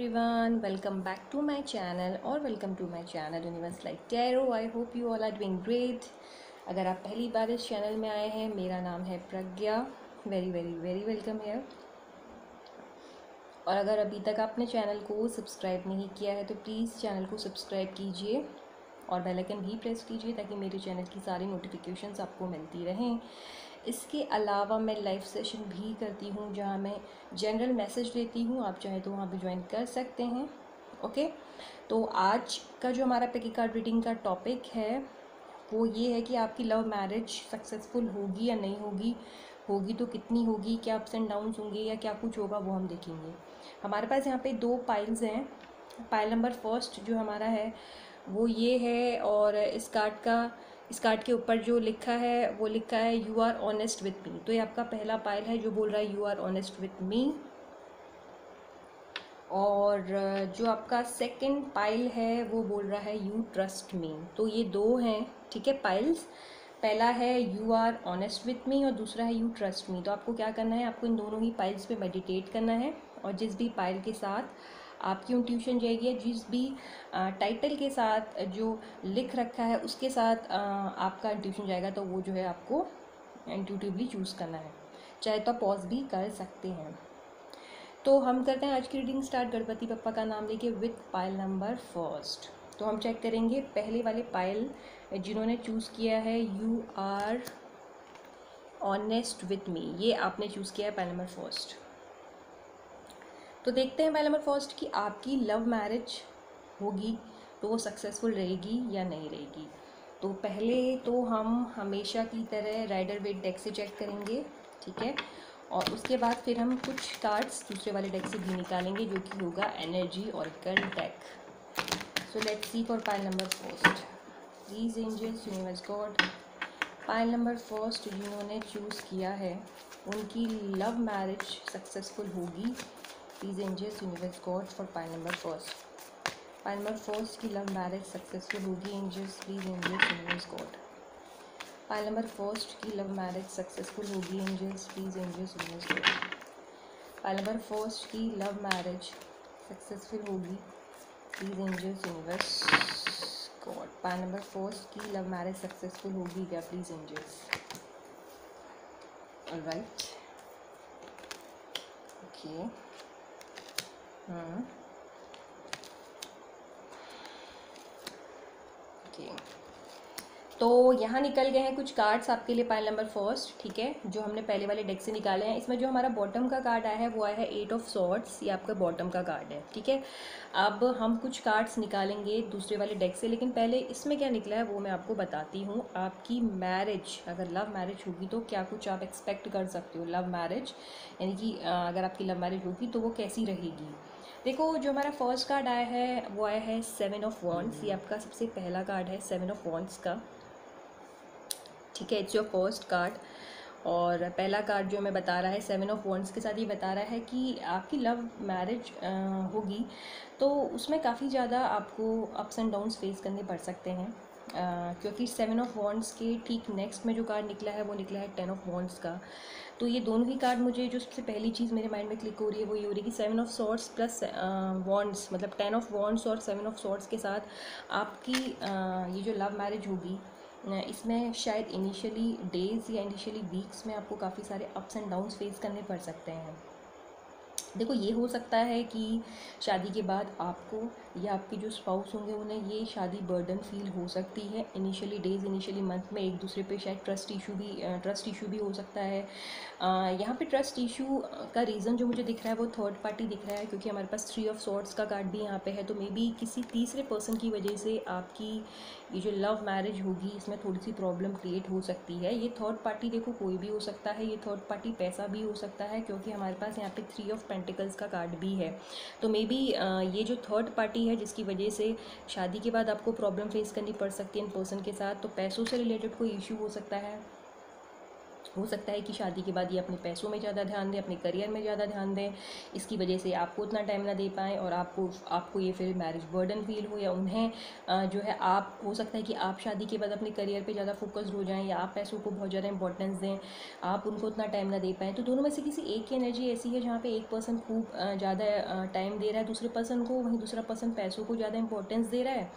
everyone, welcome back to my channel और welcome to my channel Universe Like Tarot. I hope you all are doing great. अगर आप पहली बार इस channel में आए हैं, मेरा नाम है Pragya. Very very very welcome here. और अगर अभी तक आपने चैनल को सब्सक्राइब नहीं किया है तो प्लीज़ चैनल को सब्सक्राइब कीजिए और बेल आइकन भी प्रेस कीजिए ताकि मेरे चैनल की सारी नोटिफिकेशंस आपको मिलती रहें. इसके अलावा मैं लाइव सेशन भी करती हूँ जहाँ मैं जनरल मैसेज देती हूँ. आप चाहे तो वहाँ पे ज्वाइन कर सकते हैं. ओके, तो आज का जो हमारा पैकी कार्ड रीडिंग का टॉपिक है वो ये है कि आपकी लव मैरिज सक्सेसफुल होगी या नहीं होगी, होगी तो कितनी होगी, क्या अप्स एंड डाउन्स होंगे या क्या कुछ होगा वो हम देखेंगे. हमारे पास यहाँ पे दो पाइल्स हैं. पाइल नंबर फर्स्ट जो हमारा है वो ये है और इस कार्ड के ऊपर जो लिखा है वो लिखा है you are honest with me. तो ये आपका पहला पाइल है जो बोल रहा है you are honest with me. और जो आपका सेकंड पाइल है वो बोल रहा है यू ट्रस्ट मी. तो ये दो हैं, ठीक है, पाइल्स. पहला है you are honest with me और दूसरा है यू ट्रस्ट मी. तो आपको क्या करना है, आपको इन दोनों ही पाइल्स पे मेडिटेट करना है और जिस भी पाइल के साथ आपकी इंट्यूशन जाएगी, जिस भी टाइटल के साथ जो लिख रखा है उसके साथ आपका इंट्यूशन जाएगा, तो वो जो है आपको इंट्यूटिवली चूज़ करना है. चाहे तो आप पॉज भी कर सकते हैं. तो हम करते हैं आज की रीडिंग स्टार्ट गणपति बप्पा का नाम लेके विथ पाइल नंबर फर्स्ट. तो हम चेक करेंगे पहले वाले पाइल जिन्होंने चूज़ किया है you are honest with me, ये आपने चूज़ किया है पाइल नंबर फर्स्ट. तो देखते हैं पाइल नंबर फर्स्ट कि आपकी लव मैरिज होगी तो वो सक्सेसफुल रहेगी या नहीं रहेगी. तो पहले तो हम हमेशा की तरह राइडर वेट डेक से चेक करेंगे, ठीक है, और उसके बाद फिर हम कुछ कार्ड्स दूसरे वाले डेक से भी निकालेंगे जो कि होगा energy oracle deck. So let's see for pile number first. Please angels, universe, God, pile number first जिन्होंने चूज़ किया है उनकी लव मैरिज सक्सेसफुल होगी. Please angels, universe, God, for pile number first. Pile number first की love marriage successful होगी. Angels, please angels, universe, God. Pile number first की love marriage successful होगी. Angels, please angels, universe, God. Pile number first की love marriage successful होगी. Please angels, universe, God. Pile number first की love marriage successful होगी क्या, please angels. Alright, okay. Okay, तो यहाँ निकल गए हैं कुछ कार्ड्स आपके लिए पाइल नंबर फर्स्ट, ठीक है, जो हमने पहले वाले डेक से निकाले हैं. इसमें जो हमारा बॉटम का कार्ड आया है वो आया है एट ऑफ सॉर्ड्स. ये आपका बॉटम का कार्ड है, ठीक है. अब हम कुछ कार्ड्स निकालेंगे दूसरे वाले डेक से, लेकिन पहले इसमें क्या निकला है वो मैं आपको बताती हूँ. आपकी मैरिज, अगर लव मैरिज होगी तो क्या कुछ आप एक्सपेक्ट कर सकते हो. लव मैरिज यानी कि अगर आपकी लव मैरिज होगी तो वो कैसी रहेगी. देखो, जो हमारा फर्स्ट कार्ड आया है वो आया है सेवन ऑफ वॉन्ड्स. ये आपका सबसे पहला कार्ड है सेवन ऑफ वॉन्ड्स का, ठीक है. It's your first card. और पहला कार्ड जो हमें बता रहा है सेवन ऑफ वॉन्ड्स के साथ ये बता रहा है कि आपकी लव मैरिज होगी तो उसमें काफ़ी ज़्यादा आपको अप्स एंड डाउन्स फेस करने पड़ सकते हैं. क्योंकि सेवन ऑफ वॉन्ड्स के ठीक नेक्स्ट में जो कार्ड निकला है वो निकला है टेन ऑफ वॉन्ड्स का. तो ये दोनों ही कार्ड मुझे, जो सबसे पहली चीज़ मेरे माइंड में क्लिक हो रही है वो ये हो रही है कि seven of swords plus wands, मतलब टेन ऑफ वॉन्ड्स और सेवन ऑफ सॉर्ड्स के साथ आपकी ये जो लव मैरिज होगी इसमें शायद इनिशियली डेज़ या इनिशियली वीक्स में आपको काफ़ी सारे अप्स एंड डाउन्स फेस करने पड़ सकते हैं. देखो, ये हो सकता है कि शादी के बाद आपको या आपके जो स्पाउस होंगे उन्हें ये शादी बर्डन फील हो सकती है. इनिशियली डेज़, इनिशियली मंथ में एक दूसरे पे शायद ट्रस्ट इशू भी हो सकता है. यहाँ पे ट्रस्ट इशू का रीज़न जो मुझे दिख रहा है वो थर्ड पार्टी दिख रहा है, क्योंकि हमारे पास थ्री ऑफ सॉर्ड्स का कार्ड भी यहाँ पे है. तो मे बी किसी तीसरे पर्सन की वजह से आपकी ये जो लव मैरिज होगी इसमें थोड़ी सी प्रॉब्लम क्रिएट हो सकती है. ये थर्ड पार्टी देखो कोई भी हो सकता है. ये थर्ड पार्टी पैसा भी हो सकता है, क्योंकि हमारे पास यहाँ पे थ्री ऑफ पेंटिकल्स का कार्ड भी है. तो मे बी ये जो थर्ड पार्टी है जिसकी वजह से शादी के बाद आपको प्रॉब्लम फेस करनी पड़ सकती है इन पर्सन के साथ, तो पैसों से रिलेटेड कोई इशू हो सकता है. हो सकता है कि शादी के बाद ये अपने पैसों में ज़्यादा ध्यान दें, अपने करियर में ज़्यादा ध्यान दें, इसकी वजह से आपको उतना टाइम ना दे पाएँ और आपको ये फिर मैरिज बर्डन फील हो, या उन्हें जो है आप हो सकता है कि आप शादी के बाद अपने करियर पे ज़्यादा फोकस्ड हो जाएं, या आप पैसों को बहुत ज़्यादा इंपॉर्टेंस दें, आप उनको उतना टाइम ना दे पाएँ। तो दोनों में से किसी एक की एनर्जी ऐसी है जहाँ पे एक पर्सन खूब ज़्यादा टाइम दे रहा है दूसरे पर्सन को, वहीं दूसरा पर्सन पैसों को ज़्यादा इंपॉर्टेंस दे रहा है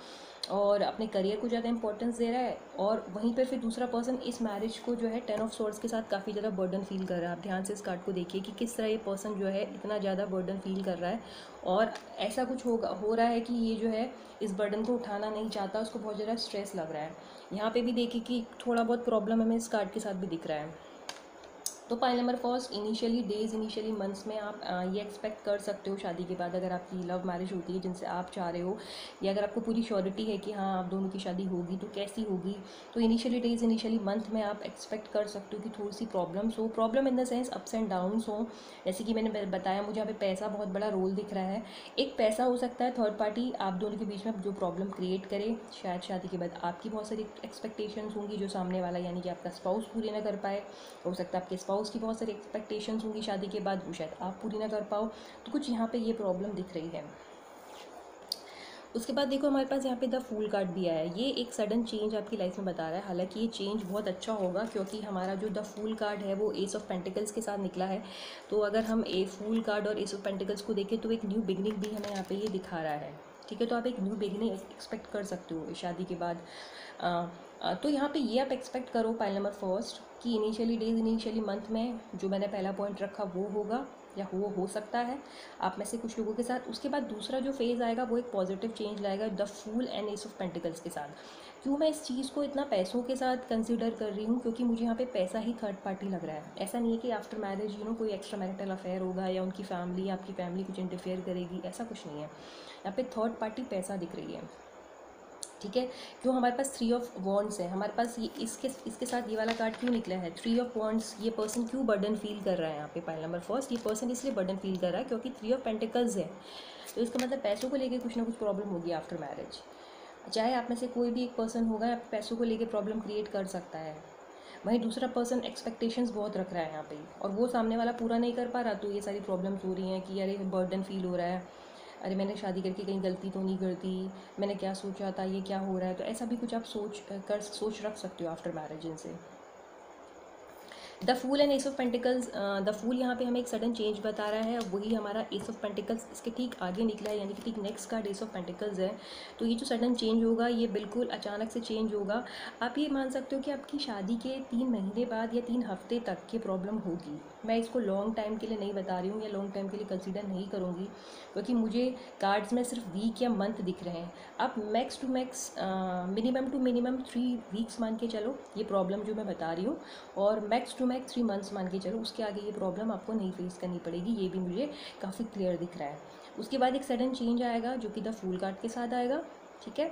और अपने करियर को ज़्यादा इंपॉर्टेंस दे रहा है, और वहीं पर फिर दूसरा पर्सन इस मैरिज को जो है 10 ऑफ सोर्ड्स के साथ काफ़ी ज़्यादा बर्डन फील कर रहा है। आप ध्यान से इस कार्ड को देखिए कि किस तरह ये पर्सन जो है इतना ज़्यादा बर्डन फील कर रहा है, और ऐसा कुछ हो रहा है कि ये जो है इस बर्डन को उठाना नहीं चाहता, उसको बहुत ज़्यादा स्ट्रेस लग रहा है। यहाँ पे भी देखिए कि थोड़ा बहुत प्रॉब्लम हमें इस कार्ड के साथ भी दिख रहा है। तो pile number first, initially days, initially months में आप ये एक्सपेक्ट कर सकते हो शादी के बाद, अगर आपकी लव मैरिज होती है जिनसे आप चाह रहे हो, या अगर आपको पूरी श्योरिटी है कि हाँ आप दोनों की शादी होगी तो कैसी होगी, तो इनिशियली डेज, इनिशियली मंथ में आप एक्सपेक्ट कर सकते हो कि थोड़ी सी प्रॉब्लम्स हो, problem in the sense ups and downs हो। जैसे कि मैंने बताया, मुझे यहाँ पे पैसा बहुत बड़ा रोल दिख रहा है। एक पैसा हो सकता है थर्ड पार्टी आप दोनों के बीच में जो प्रॉब्लम क्रिएट करे, शायद शादी के बाद आपकी बहुत सारी एक्सपेक्टेशंस होंगी जो सामने वाला यानी कि आपका स्पाउस पूरी ना कर पाए। हो सकता है आपके स्पाउस की बहुत सारी एक्सपेक्टेशंस होंगी शादी के बाद, वो शायद आप पूरी ना कर पाओ। तो कुछ यहाँ पे ये प्रॉब्लम दिख रही है। उसके बाद देखो हमारे पास यहाँ पे द फूल कार्ड भी आया है। ये एक सडन चेंज आपकी लाइफ में बता रहा है। हालांकि ये चेंज बहुत अच्छा होगा क्योंकि हमारा जो द फूल कार्ड है वो एस ऑफ पेंटिकल्स के साथ निकला है। तो अगर हम ए फूल कार्ड और एस ऑफ पेंटिकल्स को देखें तो एक न्यू बिगनिंग भी हमें यहाँ पे ये दिखा रहा है। ठीक है, तो आप एक न्यू बिगनिंग एक्सपेक्ट कर सकते हो शादी के बाद। तो यहाँ पे ये आप एक्सपेक्ट करो पाइल नंबर फर्स्ट कि इनिशियली डेज, इनिशियली मंथ में जो मैंने पहला पॉइंट रखा वो होगा, या हो सकता है आप में से कुछ लोगों के साथ। उसके बाद दूसरा जो फेज़ आएगा वो एक पॉजिटिव चेंज लाएगा the fool and ace of pentacles के साथ। क्यों मैं इस चीज़ को इतना पैसों के साथ कंसिडर कर रही हूँ, क्योंकि मुझे यहाँ पे पैसा ही थर्ड पार्टी लग रहा है। ऐसा नहीं है कि आफ्टर मैरिज कोई एक्स्ट्रा मैरिटल अफेयर होगा या उनकी फैमिली, आपकी फैमिली कुछ इंटरफेयर करेगी, ऐसा कुछ नहीं है। यहाँ पे थर्ड पार्टी पैसा दिख रही है। ठीक है, क्यों हमारे पास 3 ऑफ वॉन्ड्स है, हमारे पास ये इसके साथ ये वाला कार्ड क्यों निकला है 3 ऑफ वॉन्ड्स। ये पर्सन क्यों बर्डन फील कर रहा है यहाँ पे पाइल नंबर फर्स्ट, ये पर्सन इसलिए बर्डन फील कर रहा है क्योंकि 3 ऑफ पेंटिकल्स है। तो इसका मतलब पैसों को लेके कुछ ना कुछ प्रॉब्लम होगी आफ्टर मैरिज। चाहे आप में से कोई भी एक पर्सन होगा, आप पैसों को लेके प्रॉब्लम क्रिएट कर सकता है। वहीं दूसरा पर्सन एक्सपेक्टेशंस बहुत रख रहा है यहाँ पे, और वो सामने वाला पूरा नहीं कर पा रहा, तो ये सारी प्रॉब्लम्स हो रही हैं कि अरे बर्डन फील हो रहा है, अरे मैंने शादी करके कहीं गलती तो नहीं कर दी, मैंने क्या सोचा था, ये क्या हो रहा है। तो ऐसा भी कुछ आप सोच रख सकते हो आफ्टर मैरिज इनसे। The fool and ace of pentacles, the fool यहाँ पे हमें एक सडन चेंज बता रहा है, वही हमारा एस ऑफ पेंटिकल्स इसके ठीक आगे निकला है, यानी कि ठीक next card S of pentacles है। तो ये जो सडन चेंज होगा ये बिल्कुल अचानक से चेंज होगा। आप ये मान सकते हो कि आपकी शादी के 3 महीने बाद या 3 हफ्ते तक ये प्रॉब्लम होगी। मैं इसको लॉन्ग टाइम के लिए नहीं बता रही हूँ या लॉन्ग टाइम के लिए कंसिडर नहीं करूँगी, क्योंकि मुझे कार्ड्स में सिर्फ वीक या मंथ दिख रहे हैं। आप max to max minimum to minimum 3 weeks मान के चलो ये प्रॉब्लम जो मैं बता रही हूँ, और मैक्स टू मैक्स 3 मंथ्स मान के चलो, उसके आगे ये प्रॉब्लम आपको नहीं फेस करनी पड़ेगी। ये भी मुझे काफ़ी क्लियर दिख रहा है। उसके बाद एक सडन चेंज आएगा जो कि द फूल कार्ड के साथ आएगा। ठीक है,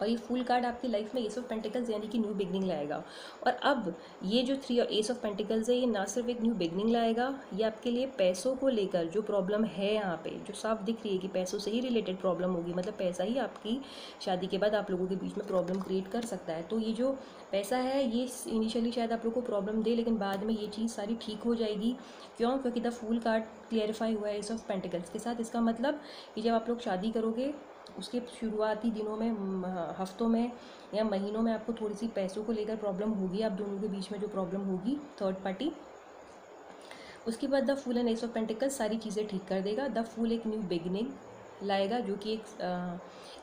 और ये फुल कार्ड आपकी लाइफ में एस ऑफ पेंटिकल्स यानी कि न्यू बिगनिंग लाएगा। और अब ये जो 3 एस ऑफ पेंटिकल्स है ये ना सिर्फ एक न्यू बिगनिंग लाएगा, ये आपके लिए पैसों को लेकर जो प्रॉब्लम है यहाँ पे जो साफ दिख रही है कि पैसों से ही रिलेटेड प्रॉब्लम होगी, मतलब पैसा ही आपकी शादी के बाद आप लोगों के बीच में प्रॉब्लम क्रिएट कर सकता है। तो ये जो पैसा है ये इनिशियली शायद आप लोगों को प्रॉब्लम दे, लेकिन बाद में ये चीज़ सारी ठीक हो जाएगी। क्यों? क्योंकि द फूल कार्ड क्लियरिफाई हुआ है एस ऑफ पेंटिकल्स के साथ। इसका मतलब कि जब आप लोग शादी करोगे उसके शुरुआती दिनों में, हफ्तों में या महीनों में आपको थोड़ी सी पैसों को लेकर प्रॉब्लम होगी, आप दोनों के बीच में जो प्रॉब्लम होगी थर्ड पार्टी। उसके बाद the fool and ace of pentacles सारी चीज़ें ठीक कर देगा। द फूल एक न्यू बिगनिंग लाएगा जो कि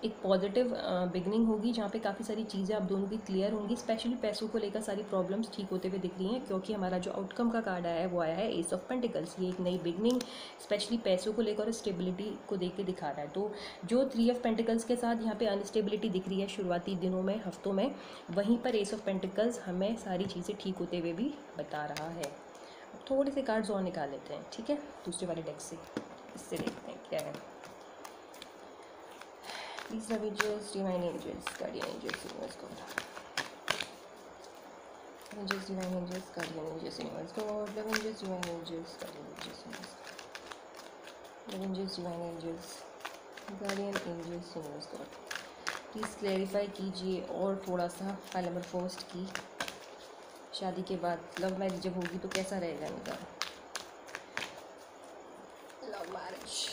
एक पॉजिटिव बिगनिंग होगी, जहाँ पे काफ़ी सारी चीज़ें आप दोनों की क्लियर होंगी। स्पेशली पैसों को लेकर सारी प्रॉब्लम्स ठीक होते हुए दिख रही हैं, क्योंकि हमारा जो आउटकम का कार्ड आया है वो आया है एस ऑफ पेंटिकल्स। ये एक नई बिगनिंग स्पेशली पैसों को लेकर और स्टेबिलिटी को देख के दिखा रहा है। तो जो 3 ऑफ पेंटिकल्स के साथ यहाँ पे अनस्टेबिलिटी दिख रही है शुरुआती दिनों में, हफ्तों में, वहीं पर एस ऑफ पेंटिकल्स हमें सारी चीज़ें ठीक होते हुए भी बता रहा है। थोड़े से कार्ड्स और निकाल लेते हैं, ठीक है, दूसरे वाले डेक से, इससे देखते हैं क्या है। These are angels, divine angels, guardian angels, universe God. Angels, divine angels, guardian angels, universe God. Love angels, divine angels, guardian angels, universe God. Love angels, divine angels, guardian angels, universe God. Please clarify कीजिए और थोड़ा सा file number first की शादी के बाद love marriage जब होगी तो कैसा रहेगा इनका love marriage.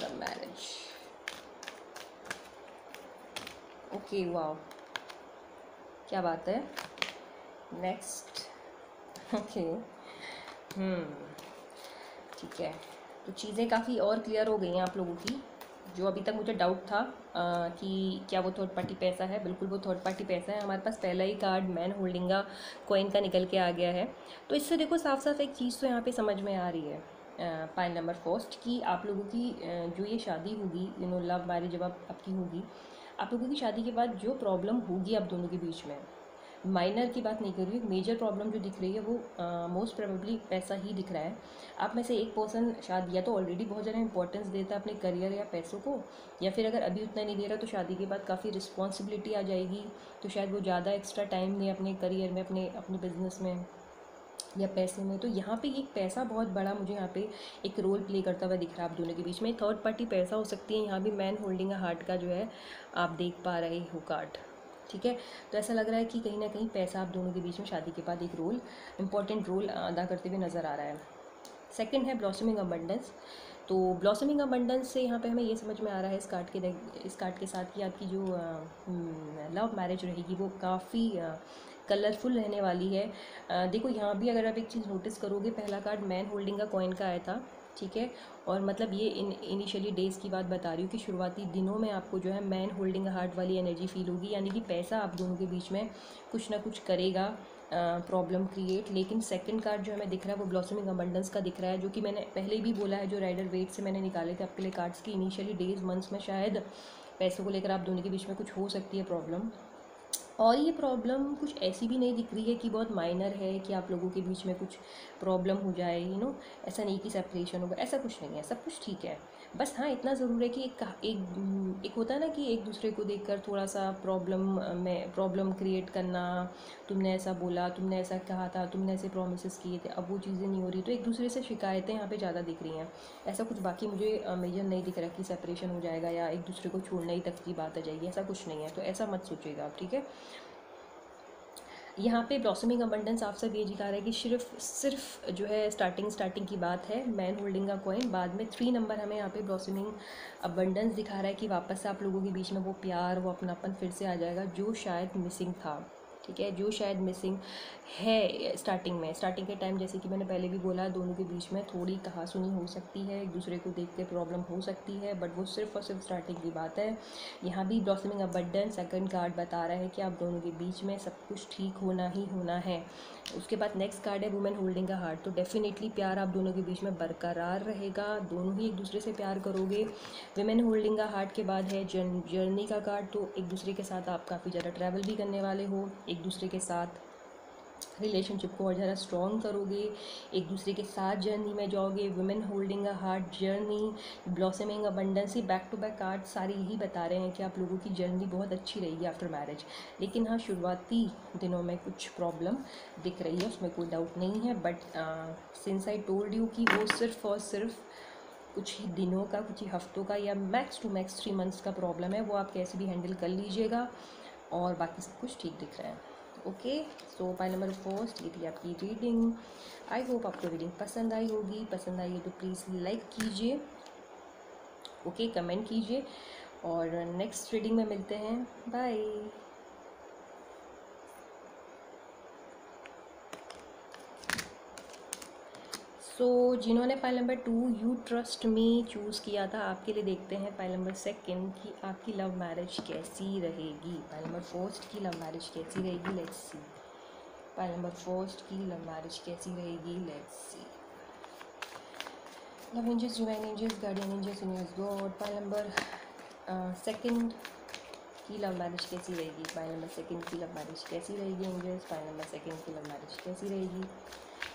Love marriage, okay wow, क्या बात है। नेक्स्ट, ओके, ठीक है। तो चीज़ें काफ़ी और क्लियर हो गई हैं आप लोगों की। जो अभी तक मुझे डाउट था कि क्या वो थर्ड पार्टी पैसा है, बिल्कुल वो थर्ड पार्टी पैसा है। हमारे पास पहला ही कार्ड मैन होल्डिंग का कॉइन का निकल के आ गया है। तो इससे देखो साफ साफ एक चीज़ तो यहाँ पे समझ में आ रही है पाइल नंबर फर्स्ट की आप लोगों की जो ये शादी होगी, लव मैरिज जब आपकी होगी, आप लोगों की शादी के बाद जो प्रॉब्लम होगी आप दोनों के बीच में, माइनर की बात नहीं कर रही हूँ, मेजर प्रॉब्लम जो दिख रही है वो मोस्ट प्रोबेबली पैसा ही दिख रहा है। आप में से एक पर्सन शादी या तो ऑलरेडी बहुत ज़्यादा इंपॉर्टेंस देता है अपने करियर या पैसों को, या फिर अगर अभी उतना नहीं दे रहा तो शादी के बाद काफ़ी रिस्पॉन्सिबिलिटी आ जाएगी, तो शायद वो ज़्यादा एक्स्ट्रा टाइम दें अपने करियर में, अपने अपने बिजनेस में या पैसे में। तो यहाँ पे एक पैसा बहुत बड़ा मुझे यहाँ पे एक रोल प्ले करता हुआ दिख रहा है आप दोनों के बीच में। थर्ड पार्टी पैसा हो सकती है, यहाँ भी मैन होल्डिंग अ हार्ट का जो है आप देख पा रहे हो कार्ड, ठीक है। तो ऐसा लग रहा है कि कहीं ना कहीं पैसा आप दोनों के बीच में शादी के बाद एक रोल, इंपॉर्टेंट रोल अदा करते हुए नज़र आ रहा है। सेकंड है ब्लॉसमिंग अबंडेंस। तो ब्लॉसमिंग अबंडेंस से यहाँ पे हमें ये समझ में आ रहा है इस कार्ड के साथ कि आपकी जो लव मैरिज रहेगी वो काफ़ी कलरफुल रहने वाली है। देखो यहाँ भी अगर आप एक चीज़ नोटिस करोगे, पहला कार्ड मैन होल्डिंग का कॉइन का आया था, ठीक है। और मतलब ये इनिशियली डेज़ की बात बता रही हूँ कि शुरुआती दिनों में आपको जो है मैन होल्डिंग हार्ट वाली एनर्जी फील होगी, यानी कि पैसा आप दोनों के बीच में कुछ ना कुछ करेगा, प्रॉब्लम क्रिएट। लेकिन सेकंड कार्ड जो हमें दिख रहा है वो ब्लॉसमिंग अबंडेंस का दिख रहा है, जो कि मैंने पहले भी बोला है, जो राइडर वेट से मैंने निकाले थे आपके लिए कार्ड्स की इनिशियली डेज मंथ्स में शायद पैसों को लेकर आप दोनों के बीच में कुछ हो सकती है प्रॉब्लम। और ये प्रॉब्लम कुछ ऐसी भी नहीं दिख रही है कि बहुत माइनर है कि आप लोगों के बीच में कुछ प्रॉब्लम हो जाए, ऐसा नहीं कि सेपरेशन होगा, ऐसा कुछ नहीं है, सब कुछ ठीक है। बस हाँ इतना ज़रूर है कि एक होता है ना कि एक दूसरे को देखकर थोड़ा सा प्रॉब्लम क्रिएट करना, तुमने ऐसा बोला, तुमने ऐसा कहा था, तुमने ऐसे प्रोमिस किए थे, अब वो चीज़ें नहीं हो रही, तो एक दूसरे से शिकायतें यहाँ पे ज़्यादा दिख रही हैं। ऐसा कुछ बाकी मुझे मेजर नहीं दिख रहा कि सेपरेशन हो जाएगा या एक दूसरे को छोड़ने ही तक की बात आ जाएगी, ऐसा कुछ नहीं है। तो ऐसा मत सोचिएगा आप, ठीक है। यहाँ पे ब्लॉसमिंग अबंडेंस आप सब ये दिखा रहा है कि सिर्फ जो है स्टार्टिंग की बात है, मैन होल्डिंग का कॉइन, बाद में 3 नंबर हमें यहाँ पे ब्लॉसमिंग अबंडेंस दिखा रहा है कि वापस से आप लोगों के बीच में वो प्यार, वो अपनापन फिर से आ जाएगा, जो शायद मिसिंग था, ठीक है, जो शायद मिसिंग है स्टार्टिंग के टाइम। जैसे कि मैंने पहले भी बोला, दोनों के बीच में थोड़ी कहासुनी हो सकती है, एक दूसरे को देख के प्रॉब्लम हो सकती है, बट वो सिर्फ और सिर्फ स्टार्टिंग की बात है। यहाँ भी ब्लॉसमिंग अबंडेंस सेकंड कार्ड बता रहा है कि आप दोनों के बीच में सब कुछ ठीक होना ही होना है। उसके बाद नेक्स्ट कार्ड है वुमेन होल्डिंग का हार्ट। तो डेफिनेटली प्यार आप दोनों के बीच में बरकरार रहेगा, दोनों ही एक दूसरे से प्यार करोगे। वुमेन होल्डिंग का हार्ट के बाद है जर्नी का कार्ड। तो एक दूसरे के साथ आप काफ़ी ज़्यादा ट्रैवल भी करने वाले हो, एक दूसरे के साथ रिलेशनशिप को और ज़्यादा स्ट्रॉन्ग करोगे, एक दूसरे के साथ जर्नी में जाओगे। Women holding a heart, journey, blossoming abundance, ही बैक टू बैक कार्ड सारे यही बता रहे हैं कि आप लोगों की जर्नी बहुत अच्छी रहेगी आफ्टर मैरिज। लेकिन हाँ, शुरुआती दिनों में कुछ प्रॉब्लम दिख रही है, उसमें कोई डाउट नहीं है, but since I told you कि वो सिर्फ और सिर्फ कुछ ही दिनों का, कुछ ही हफ्तों का या मैक्स टू मैक्स 3 मंथ्स का प्रॉब्लम है, वो आप कैसे भी हैंडल कर लीजिएगा, और बाकी सब कुछ ठीक दिख रहा है। ओके, सो पाइल नंबर फर्स्ट ये थी आपकी रीडिंग। आई होप आपको रीडिंग पसंद आई होगी। पसंद आई है तो प्लीज़ लाइक कीजिए, ओके, कमेंट कीजिए, और नेक्स्ट रीडिंग में मिलते हैं। बाय। सो जिन्होंने file number 2 you trust me choose किया था, आपके लिए देखते हैं फाइल नंबर 2 कि आपकी लव मैरिज कैसी रहेगी। फाइल नंबर फर्स्ट की लव मैरिज कैसी रहेगी, let's see. Pile number first की लव मैरिज कैसी रहेगी, let's see. Love angels, divine angels, guardian angels, universe, God. Pile number 2 की लव मैरिज कैसी रहेगी। फाइल नंबर 2 की लव मैरिज कैसी रहेगी एंजल्स। फाइल नंबर 2 की लव मैरिज कैसी रहेगी।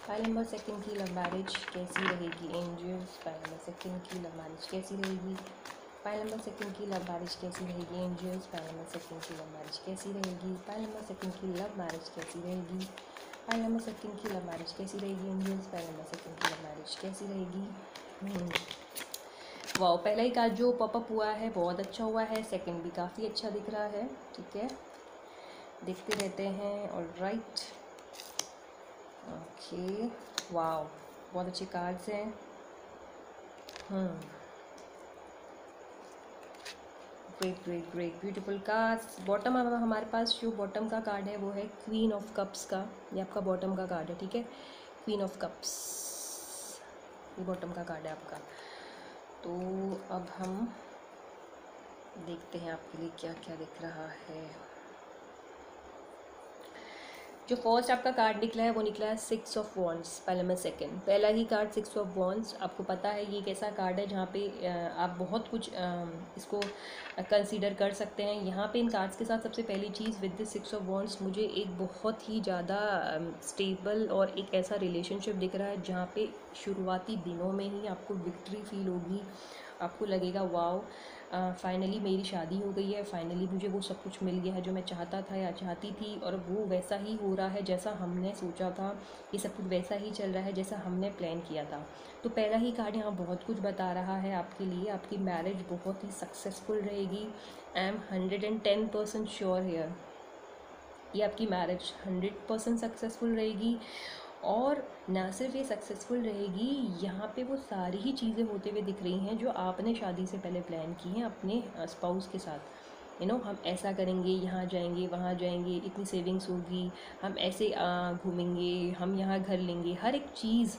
फाइल नंबर 2 की लव मैरिज कैसी रहेगी एंजल्स। फाइल नंबर 2 की लव मैरिज कैसी रहेगी। फाइल नंबर 2 की लव मैरिज कैसी रहेगी एंजल्स। फाइल नंबर 2 की लव मैरिज कैसी रहेगी। फाइल नंबर 2 की लव मैरिज कैसी रहेगी। पायल नंबर सेकंड की लव मैरिज कैसी रहेगी एंजल्स? पायल नंबर सेकंड की लव मैरिज कैसी रहेगी? वाह, पहला ही कार्ड जो पॉपअप हुआ है बहुत अच्छा हुआ है, सेकंड भी काफ़ी अच्छा दिख रहा है। ठीक है, देखते रहते हैं। ऑलराइट, ओके, वाह, बहुत अच्छे कार्ड्स हैं। Great great great, beautiful cards. Bottom हमारे पास जो बॉटम का कार्ड है वो है क्वीन ऑफ कप्स का। ये आपका बॉटम का कार्ड है। ठीक है, क्वीन ऑफ कप्स, ये बॉटम का कार्ड है आपका। तो अब हम देखते हैं आपके लिए क्या क्या दिख रहा है। जो फर्स्ट आपका कार्ड निकला है वो निकला है 6 ऑफ वॉन्ड्स, पहले में सेकंड। पहला ही कार्ड 6 ऑफ वॉन्ड्स, आपको पता है ये एक ऐसा कार्ड है जहाँ पे आप बहुत कुछ इसको कंसीडर कर सकते हैं। यहाँ पे इन कार्ड्स के साथ सबसे पहली चीज़ विद दिस 6 ऑफ वॉन्ड्स मुझे एक बहुत ही ज़्यादा स्टेबल और एक ऐसा रिलेशनशिप दिख रहा है जहाँ पे शुरुआती दिनों में ही आपको विक्ट्री फील होगी। आपको लगेगा वाओ, फाइनली मेरी शादी हो गई है, फाइनली मुझे वो सब कुछ मिल गया है जो मैं चाहता था या चाहती थी, और वो वैसा ही हो रहा है जैसा हमने सोचा था। ये सब कुछ वैसा ही चल रहा है जैसा हमने प्लान किया था। तो पहला ही कार्ड यहाँ बहुत कुछ बता रहा है आपके लिए। आपकी मैरिज बहुत ही सक्सेसफुल रहेगी। आई एम 110% श्योर हेयर, ये आपकी मैरिज 100% सक्सेसफुल रहेगी। और ना सिर्फ ये सक्सेसफुल रहेगी, यहाँ पे वो सारी ही चीज़ें होते हुए दिख रही हैं जो आपने शादी से पहले प्लान की हैं अपने स्पाउस के साथ। हम ऐसा करेंगे, यहाँ जाएंगे, वहाँ जाएंगे, इतनी सेविंग्स होगी, हम ऐसे घूमेंगे, हम यहाँ घर लेंगे। हर एक चीज़,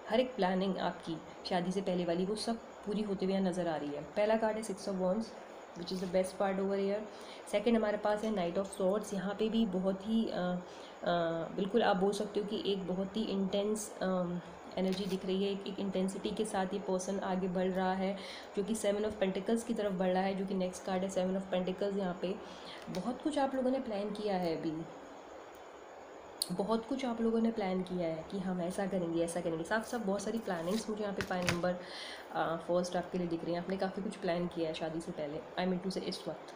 हर एक प्लानिंग आपकी शादी से पहले वाली वो सब पूरी होते हुए नज़र आ रही है। पहला कार्ड है 6 of wands which is the best part over year. Second हमारे पास है नाइट ऑफ सॉर्ड्स। यहाँ पे भी बहुत ही बिल्कुल आप बोल सकते हो कि एक बहुत ही इंटेंस एनर्जी दिख रही है। एक इंटेंसिटी के साथ ये पर्सन आगे बढ़ रहा है जो कि 7 ऑफ पेंटिकल्स की तरफ बढ़ रहा है, जो कि नेक्स्ट कार्ड है 7 ऑफ पेंटिकल्स। यहाँ पे बहुत कुछ आप लोगों ने प्लान किया है, अभी बहुत कुछ आप लोगों ने प्लान किया है कि हम ऐसा करेंगे, ऐसा करेंगे। साथ साथ बहुत सारी प्लानिंग्स मुझे यहाँ पे पायल नंबर फर्स्ट आपके लिए दिख रही हैं। आपने काफ़ी कुछ प्लान किया है शादी से पहले, आई मीन टू से इस वक्त,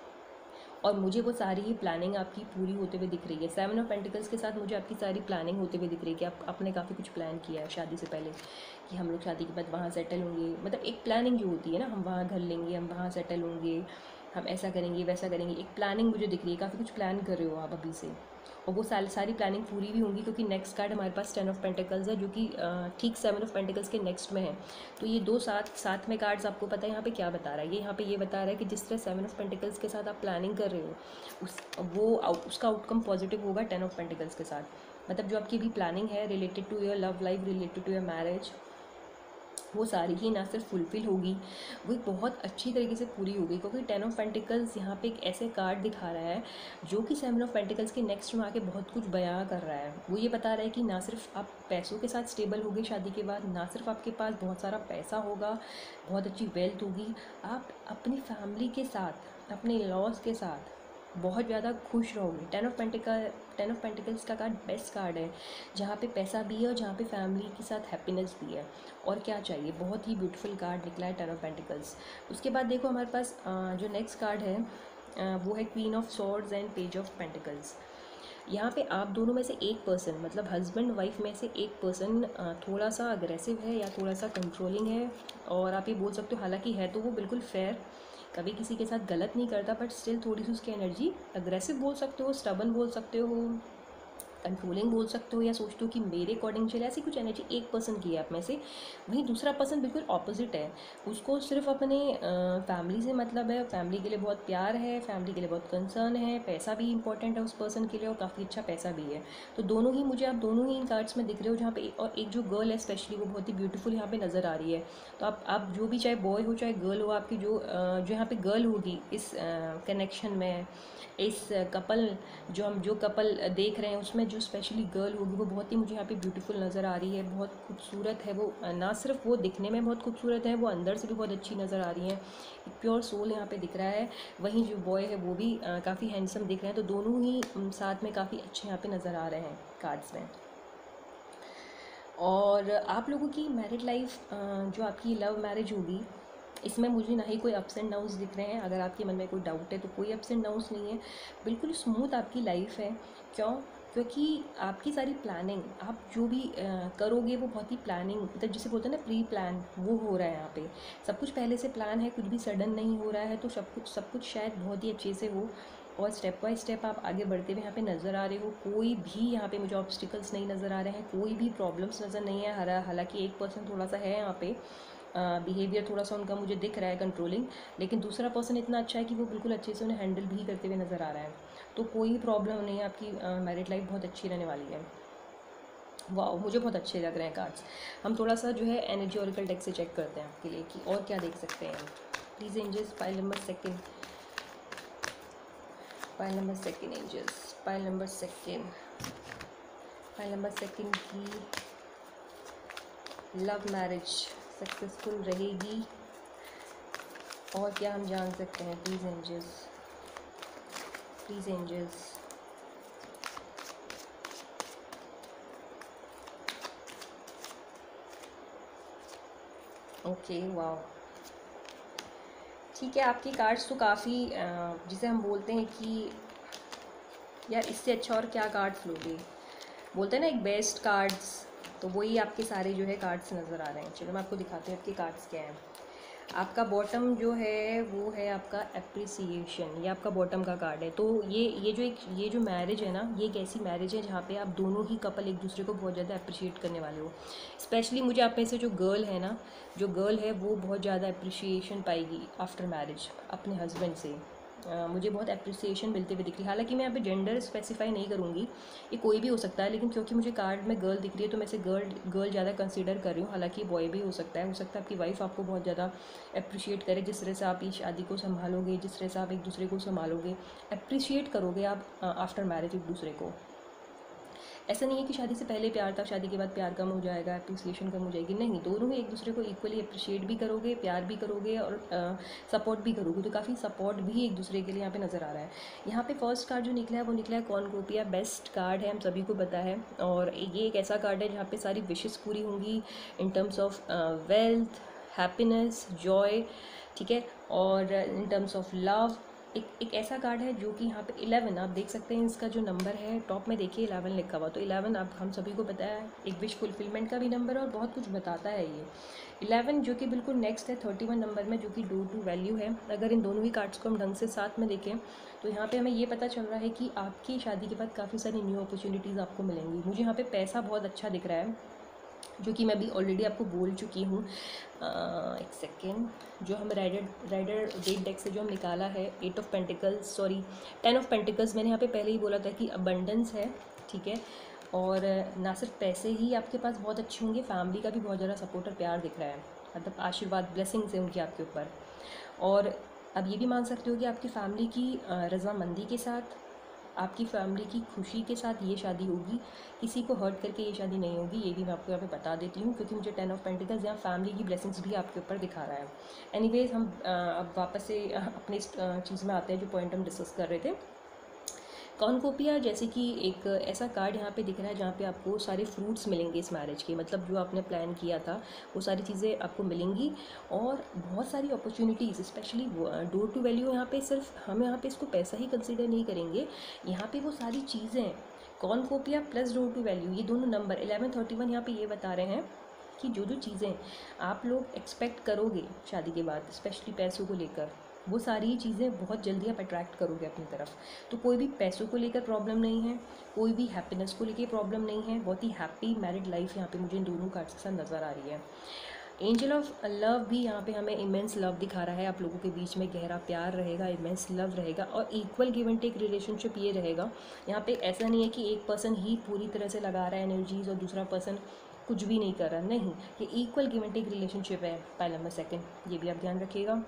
और मुझे वो सारी ही प्लानिंग आपकी पूरी होते हुए दिख रही है। 7 ऑफ पेंटिकल्स के साथ मुझे आपकी सारी प्लानिंग होते हुए दिख रही है कि आपने काफ़ी कुछ प्लान किया है शादी से पहले कि हम लोग शादी के बाद वहाँ सेटल होंगे। मतलब एक प्लानिंग जो होती है ना, हम वहाँ घर लेंगे, हम वहाँ सेटल होंगे, हम ऐसा करेंगे, वैसा करेंगे। एक प्लानिंग मुझे दिख रही है, काफ़ी कुछ प्लान कर रहे हो आप अभी से, और वो सारी प्लानिंग पूरी भी होंगी क्योंकि नेक्स्ट कार्ड हमारे पास 10 ऑफ पेंटिकल्स है जो कि ठीक 7 ऑफ पेंटिकल्स के नेक्स्ट में है। तो ये दो साथ में कार्ड्स आपको पता है यहाँ पे क्या बता रहा है। ये यहाँ पे ये बता रहा है कि जिस तरह 7 ऑफ पेंटिकल्स के साथ आप प्लानिंग कर रहे हो उसका आउटकम पॉजिटिव होगा 10 ऑफ पेंटिकल्स के साथ। मतलब जो आपकी भी प्लानिंग है related to your love life, related to your marriage, वो सारी ही ना सिर्फ फुलफ़िल होगी, वो एक बहुत अच्छी तरीके से पूरी होगी। क्योंकि 10 ऑफ पेंटिकल्स यहाँ पे एक ऐसे कार्ड दिखा रहा है जो कि 7 ऑफ पेंटिकल्स के नेक्स्ट में आके बहुत कुछ बयां कर रहा है। वो ये बता रहा है कि ना सिर्फ आप पैसों के साथ स्टेबल होगे शादी के बाद, ना सिर्फ आपके पास बहुत सारा पैसा होगा, बहुत अच्छी वेल्थ होगी, आप अपनी फैमिली के साथ, अपने लॉस के साथ बहुत ज़्यादा खुश रहोगे। 10 ऑफ पेंटिकल्स का कार्ड बेस्ट कार्ड है जहाँ पे पैसा भी है और जहाँ पे फैमिली के साथ हैप्पीनेस भी है। और क्या चाहिए, बहुत ही ब्यूटीफुल कार्ड निकला है 10 ऑफ पेंटिकल्स। उसके बाद देखो हमारे पास जो नेक्स्ट कार्ड है वो है queen of swords and page of pentacles. यहाँ पे आप दोनों में से एक पर्सन, मतलब हस्बैंड वाइफ में से एक पर्सन थोड़ा सा अग्रेसिव है या थोड़ा सा कंट्रोलिंग है। और आप ये बोल सकते हो, हालांकि है तो वो बिल्कुल फेयर, कभी किसी के साथ गलत नहीं करता, बट स्टिल थोड़ी सी उसकी एनर्जी अग्रेसिव बोल सकते हो, स्टबन बोल सकते हो, कंट्रोलिंग बोल सकते हो, या सोचते हो कि मेरे अकॉर्डिंग चले, ऐसी कुछ एनर्जी एक पर्सन की है आप में से। वहीं दूसरा पर्सन बिल्कुल ऑपोजिट है, उसको सिर्फ अपने फैमिली से मतलब है, फैमिली के लिए बहुत प्यार है, फैमिली के लिए बहुत कंसर्न है, पैसा भी इंपॉर्टेंट है उस पर्सन के लिए और काफ़ी अच्छा पैसा भी है। तो दोनों ही मुझे, आप दोनों ही इन कार्ड्स में दिख रहे हो जहाँ पे और एक जो गर्ल है स्पेशली वो बहुत ही ब्यूटीफुल यहाँ पे नज़र आ रही है। तो आप जो भी, चाहे बॉय हो चाहे गर्ल हो, आपकी जो यहाँ पे गर्ल होगी इस कनेक्शन में, इस कपल जो कपल देख रहे हैं उसमें जो स्पेशली गर्ल होगी वो बहुत ही मुझे यहाँ पे ब्यूटीफुल नज़र आ रही है, बहुत खूबसूरत है वो। ना सिर्फ वो दिखने में बहुत खूबसूरत है, वो अंदर से भी बहुत अच्छी नज़र आ रही है। एक प्योर सोल यहाँ पे दिख रहा है। वहीं जो बॉय है वो भी काफ़ी हैंडसम दिख रहे हैं। तो दोनों ही साथ में काफ़ी अच्छे यहाँ पे नज़र आ रहे हैं कार्ड्स में। और आप लोगों की मैरिड लाइफ, जो आपकी लव मैरिज होगी, इसमें मुझे ना ही कोई अप्स एंड डाउन्स दिख रहे हैं। अगर आपके मन में कोई डाउट है तो कोई अप्स एंड डाउन्स नहीं है, बिल्कुल स्मूथ आपकी लाइफ है। क्यों? क्योंकि आपकी सारी प्लानिंग आप जो भी करोगे वो बहुत ही प्लानिंग, मतलब जिसे बोलते हैं ना प्री प्लान, वो हो रहा है यहाँ पे। सब कुछ पहले से प्लान है, कुछ भी सडन नहीं हो रहा है, तो सब कुछ शायद बहुत ही अच्छे से हो। और स्टेप बाय स्टेप आप आगे बढ़ते हुए यहाँ पे नज़र आ रहे हो। कोई भी यहाँ पे मुझे ऑब्स्टिकल्स नहीं नज़र आ रहे हैं, कोई भी प्रॉब्लम्स नज़र नहीं है। हालांकि एक पर्सन थोड़ा सा है यहाँ पे, बिहेवियर थोड़ा सा उनका मुझे दिख रहा है कंट्रोलिंग, लेकिन दूसरा पर्सन इतना अच्छा है कि वो बिल्कुल अच्छे से उन्हें हैंडल भी करते हुए नज़र आ रहा है। तो कोई प्रॉब्लम नहीं है, आपकी मैरिड लाइफ बहुत अच्छी रहने वाली है। वाह, मुझे बहुत अच्छे लग रहे हैं कार्ड्स। हम थोड़ा सा जो है एनर्जी ऑरिकल डेक से चेक करते हैं आपके लिए कि और क्या देख सकते हैं। Please angels, pile number second, pile number second angels, pile number second, pile number second की लव मैरिज सक्सेसफुल रहेगी। और क्या हम जान सकते हैं? Please angels, please angels. Okay, वाह, ठीक है। आपकी कार्ड्स तो काफ़ी जिसे हम बोलते हैं कि यार इससे अच्छा और क्या कार्ड्स लोगे, बोलते हैं ना एक बेस्ट कार्ड्स, तो वही आपके सारे जो है कार्ड्स नज़र आ रहे हैं। चलो मैं आपको दिखाती हूँ आपके कार्ड्स क्या हैं। आपका बॉटम जो है वो है आपका एप्रिसिएशन, ये आपका बॉटम का कार्ड है। तो ये जो मैरिज है ना, ये एक ऐसी मैरिज है जहाँ पे आप दोनों ही कपल एक दूसरे को बहुत ज़्यादा अप्रिशिएट करने वाले हो। स्पेशली मुझे आप में से जो गर्ल है ना, जो गर्ल है वो बहुत ज़्यादा अप्रिशिएशन पाएगी आफ्टर मैरिज अपने हस्बैंड से। मुझे बहुत अप्रिसिएशन मिलते हुए दिख रही है। हालांकि मैं यहाँ पे जेंडर स्पेसिफाई नहीं करूँगी, ये कोई भी हो सकता है, लेकिन क्योंकि मुझे कार्ड में गर्ल दिख रही है तो मैं इसे गर्ल ज़्यादा कंसीडर कर रही हूँ। हालांकि बॉय भी हो सकता है आपकी वाइफ आपको बहुत ज़्यादा अप्रिशिएट करे, जिस तरह से आप इस शादी को संभालोगे, जिस तरह से आप एक दूसरे को संभालोगे, अप्रिशिएट करोगे आप आफ्टर मैरिज एक दूसरे को। ऐसा नहीं है कि शादी से पहले प्यार था, शादी के बाद प्यार कम हो जाएगा, अप्रिसिएशन कम हो जाएगी, नहीं, दोनों ही एक दूसरे को इक्वली अप्रिशिएट भी करोगे, प्यार भी करोगे और सपोर्ट भी करोगे। तो काफ़ी सपोर्ट भी एक दूसरे के लिए यहाँ पे नज़र आ रहा है। यहाँ पे फर्स्ट कार्ड जो निकला है वो निकला है कॉर्नकोपिया, बेस्ट कार्ड है, हम सभी को पता है। और ये एक ऐसा कार्ड है जहाँ पे सारी विशेस पूरी होंगी in terms of wealth, happiness, Joy, ठीक है। और इन टर्म्स ऑफ लव एक ऐसा कार्ड है जो कि यहाँ पे 11, आप देख सकते हैं इसका जो नंबर है टॉप में देखिए 11 लिखा हुआ। तो 11 अब हम सभी को पता है एक विश फुलफिलमेंट का भी नंबर है और बहुत कुछ बताता है ये 11, जो कि बिल्कुल नेक्स्ट है 31 नंबर में, जो कि डोर टू वैल्यू है। अगर इन दोनों ही कार्ड्स को हम ढंग से साथ में देखें तो यहाँ पे हमें ये पता चल रहा है कि आपकी शादी के बाद काफ़ी सारी न्यू अपॉर्चुनिटीज़ आपको मिलेंगी। मुझे यहाँ पे पैसा बहुत अच्छा दिख रहा है, जो कि मैं भी ऑलरेडी आपको बोल चुकी हूँ। एक सेकेंड, जो हम राइडर डेट डेक से जो हम निकाला है 8 of pentacles, sorry 10 of pentacles, मैंने यहाँ पे पहले ही बोला था कि अबंडेंस है, ठीक है। और ना सिर्फ पैसे ही आपके पास बहुत अच्छे होंगे, फैमिली का भी बहुत ज़्यादा सपोर्ट और प्यार दिख रहा है, मतलब आशीर्वाद, ब्लेसिंग्स है उनकी आपके ऊपर। और अब ये भी मान सकते हो कि आपकी फैमिली की रज़ामंदी के साथ, आपकी फैमिली की खुशी के साथ ये शादी होगी, किसी को हर्ट करके ये शादी नहीं होगी। ये भी मैं आपको यहाँ पे बता देती हूँ, क्योंकि मुझे 10 ऑफ पेंटिकल्स यहाँ फैमिली की ब्लेसिंग्स भी आपके ऊपर दिखा रहा है। एनीवेज, हम अब वापस से अपने इस चीज़ में आते हैं जो पॉइंट हम डिस्कस कर रहे थे। कॉर्नकोपिया जैसे कि एक ऐसा कार्ड यहाँ पे दिख रहा है जहाँ पे आपको सारे फ्रूट्स मिलेंगे इस मैरिज के, मतलब जो आपने प्लान किया था वो सारी चीज़ें आपको मिलेंगी और बहुत सारी opportunities, specially door to value. यहाँ पे सिर्फ हम यहाँ पे इसको पैसा ही कंसीडर नहीं करेंगे, यहाँ पे वो सारी चीज़ें कॉर्नकोपिया प्लस डोर टू वैल्यू, ये दोनों नंबर 11, 31 यहाँ पे ये बता रहे हैं कि जो चीज़ें आप लोग एक्सपेक्ट करोगे शादी के बाद, स्पेशली पैसों को लेकर, वो सारी चीज़ें बहुत जल्दी आप अट्रैक्ट करोगे अपनी तरफ। तो कोई भी पैसों को लेकर प्रॉब्लम नहीं है, कोई भी हैप्पीनेस को लेकर प्रॉब्लम नहीं है। बहुत ही हैप्पी मैरिड लाइफ यहाँ पे मुझे इन दोनों कार्ड्स के साथ नज़र आ रही है। एंजल ऑफ लव भी यहाँ पे हमें इमेंस लव दिखा रहा है, आप लोगों के बीच में गहरा प्यार रहेगा, इमेंस लव रहेगा और equal give and take relationship ये रहेगा। यहाँ पे ऐसा नहीं है कि एक पर्सन ही पूरी तरह से लगा रहा है एनर्जीज और दूसरा पर्सन कुछ भी नहीं कर रहा, नहीं, ये equal give and take relationship है। पाइल नंबर सेकेंड, ये भी आप ध्यान रखिएगा।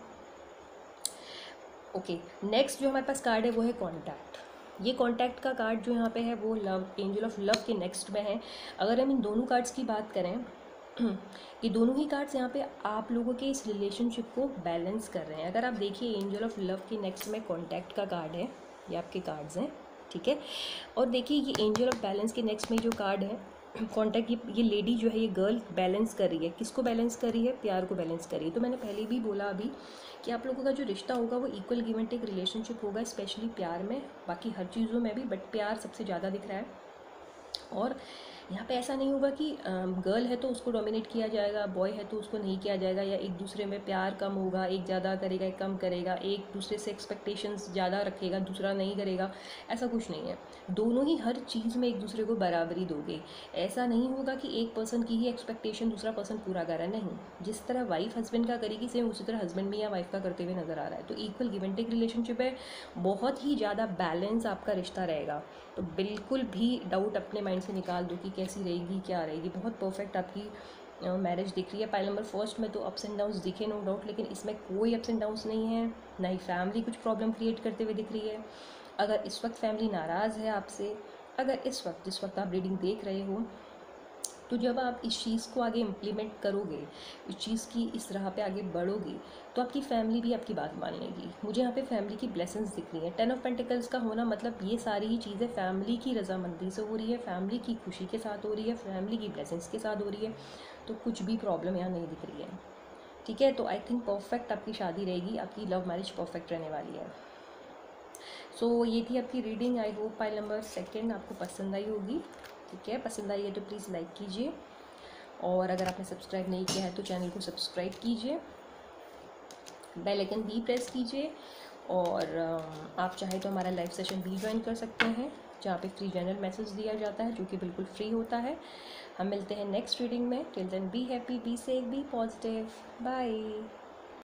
ओके, नेक्स्ट जो हमारे पास कार्ड है वो है कॉन्टैक्ट। ये कॉन्टैक्ट का कार्ड जो यहाँ पे है वो लव, एंजल ऑफ लव के नेक्स्ट में है। अगर हम इन दोनों कार्ड्स की बात करें, ये दोनों ही कार्ड्स यहाँ पे आप लोगों के इस रिलेशनशिप को बैलेंस कर रहे हैं। अगर आप देखिए एंजल ऑफ लव के नेक्स्ट में कॉन्टैक्ट का कार्ड है, ये आपके कार्ड्स हैं, ठीक है। और देखिए ये एंजल ऑफ बैलेंस के नेक्स्ट में जो कार्ड है कॉन्टैक्ट, ये लेडी जो है, ये गर्ल बैलेंस कर रही है, किसको बैलेंस कर रही है? प्यार को बैलेंस कर रही है। तो मैंने पहले भी बोला अभी कि आप लोगों का जो रिश्ता होगा वो equal give and take relationship होगा, स्पेशली प्यार में, बाकी हर चीज़ों में भी, बट प्यार सबसे ज़्यादा दिख रहा है। और यहाँ पे ऐसा नहीं होगा कि गर्ल है तो उसको डोमिनेट किया जाएगा, बॉय है तो उसको नहीं किया जाएगा, या एक दूसरे में प्यार कम होगा, एक ज़्यादा करेगा एक कम करेगा, एक दूसरे से एक्सपेक्टेशंस ज़्यादा रखेगा दूसरा नहीं करेगा, ऐसा कुछ नहीं है। दोनों ही हर चीज़ में एक दूसरे को बराबरी दोगे। ऐसा नहीं होगा कि एक पर्सन की ही एक्सपेक्टेशन दूसरा पर्सन पूरा कर रहा है, नहीं। जिस तरह वाइफ हस्बैंड का करेगी सेम उसी तरह हस्बैंड भी या वाइफ का करते हुए नज़र आ रहा है। तो equal give and take relationship है, बहुत ही ज़्यादा बैलेंस आपका रिश्ता रहेगा। तो बिल्कुल भी डाउट अपने माइंड से निकाल दो कि कैसी रहेगी क्या रहेगी। बहुत परफेक्ट आपकी मैरिज दिख रही है। पाइल नंबर फर्स्ट में तो अप्स एंड डाउन्स दिखे नो डाउट, लेकिन इसमें कोई अप्स एंड डाउन्स नहीं है, ना ही फैमिली कुछ प्रॉब्लम क्रिएट करते हुए दिख रही है। अगर इस वक्त फैमिली नाराज़ है आपसे, अगर इस वक्त जिस वक्त आप रीडिंग देख रहे हो, तो जब आप इस चीज़ को आगे इम्प्लीमेंट करोगे, इस चीज़ की इस राह पे आगे बढ़ोगे, तो आपकी फैमिली भी आपकी बात मान लेगी। मुझे यहाँ पे फैमिली की ब्लेसिंग्स दिख रही हैं। 10 ऑफ पेंटिकल्स का होना मतलब ये सारी ही चीज़ें फैमिली की रजामंदी से हो रही है, फैमिली की खुशी के साथ हो रही है, फैमिली की ब्लेसिंग्स के साथ हो रही है। तो कुछ भी प्रॉब्लम यहाँ नहीं दिख रही है, ठीक है। तो आई थिंक परफेक्ट आपकी शादी रहेगी, आपकी लव मैरिज परफेक्ट रहने वाली है। सो ये थी आपकी reading. I hope pile number second आपको पसंद आई होगी, ठीक है। पसंद आई है तो प्लीज़ लाइक कीजिए, और अगर आपने सब्सक्राइब नहीं किया है तो चैनल को सब्सक्राइब कीजिए, बेल आइकन भी प्रेस कीजिए, और आप चाहें तो हमारा लाइव सेशन भी ज्वाइन कर सकते हैं, जहाँ पे फ्री जनरल मैसेज दिया जाता है जो कि बिल्कुल फ्री होता है। हम मिलते हैं नेक्स्ट रीडिंग में। Till then be happy, be safe, be positive, bye.